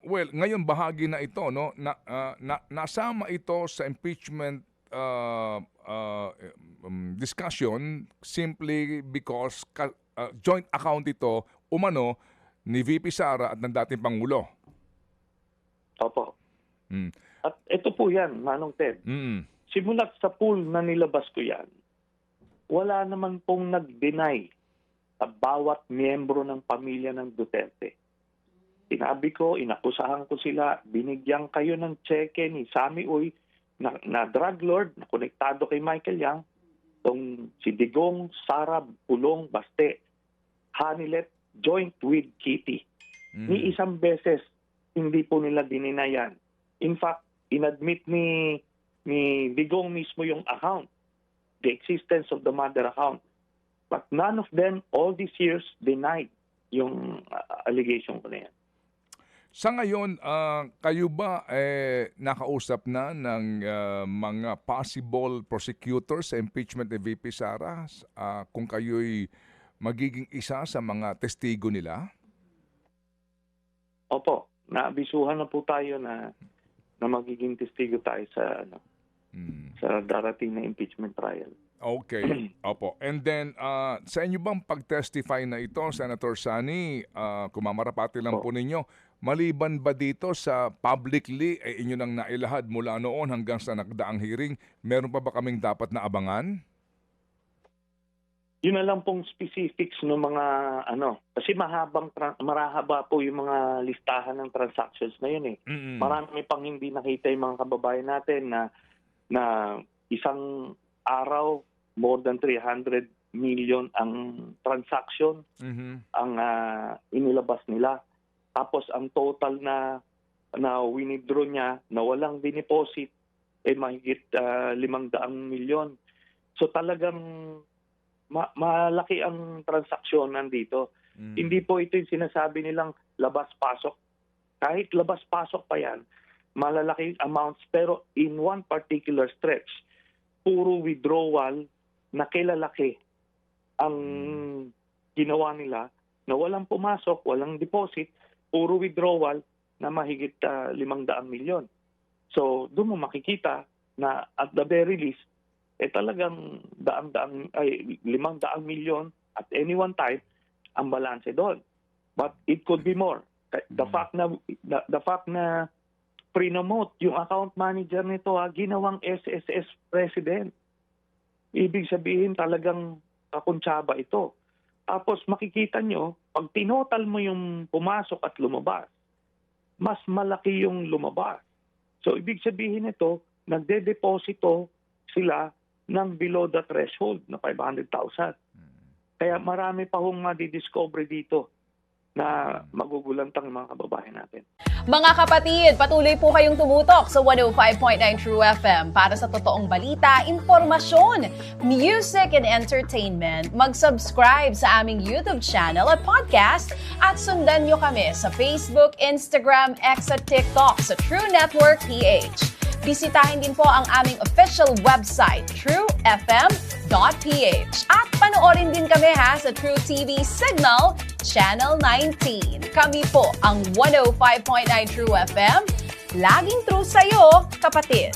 well, ngayon bahagi na ito, no? Nasama ito sa impeachment discussion simply because joint account ito umano ni VP Sara at ng dating Pangulo. Opo. Mm. At ito po yan, Manong Ted. Mm. Simulat sa pool na nilabas ko yan, wala naman pong nag-deny sa bawat miyembro ng pamilya ng Duterte. Sinabi ko, inakusahan ko sila, binigyan kayo ng cheque ni Sammy Uy na drug lord, na konektado kay Michael Yang, tong si Digong, Sara, Pulong, Baste, Hanilet, joint with Kitty. Ni isang beses, hindi po nila dininayan. In fact, inadmit ni Digong mismo yung account, the existence of the mother account. But none of them, all these years, denied yung allegation ko na yan. Sa ngayon, kayo ba nakausap na ng mga possible prosecutors sa impeachment ni VP Sara kung kayo'y magiging isa sa mga testigo nila? Opo, naabisuhan na po tayo na magiging testigo tayo sa sa darating na impeachment trial. Okay. Opo. And then, sa inyo bang pag-testify na ito, Senator Sani, kung mamarapati lang po ninyo, maliban ba dito sa publicly, inyo nang nailahad mula noon hanggang sa nakdaang hearing, meron pa ba kaming dapat na abangan? Yun na lang pong specifics ng mga kasi marahaba po yung mga listahan ng transactions na yun eh. Mm-mm. Marami pang hindi nakita yung mga kababayan natin na isang araw more than 300 million ang transaction ang inilabas nila. Tapos ang total na winidraw niya na walang dineposit mahigit 500 milyon. So talagang malaki ang transaksyon nandito. Hindi po ito yung sinasabi nilang labas-pasok. Kahit labas-pasok pa yan, malalaki amounts, pero in one particular stretch, puro withdrawal na kilalaki ang ginawa nila na walang pumasok, walang deposit, puro withdrawal na mahigit 500 milyon. So doon mo makikita na at the very least, talagang 500 milyon at any one time ang balanse doon. But it could be more. The fact na pre-note yung account manager nito ginawang SSS president. Ibig sabihin talagang kakuntsaba ito. Tapos makikita nyo, pag tinotal mo yung pumasok at lumabas, mas malaki yung lumabas. So ibig sabihin ito, nagde-deposito sila ng below the threshold na 500,000. Kaya marami pa hong madidiscover dito na magugulantang mga kababayan natin. Mga kapatid, patuloy po kayong tumutok sa 105.9 True FM para sa totoong balita, impormasyon, music and entertainment. Mag-subscribe sa aming YouTube channel at podcast at sundan nyo kami sa Facebook, Instagram, X at TikTok sa True Network PH. Bisitahin din po ang aming official website, truefm.ph. At panoorin din kami sa True TV Signal, Channel 19. Kami po ang 105.9 True FM. Laging true sa'yo, kapatid.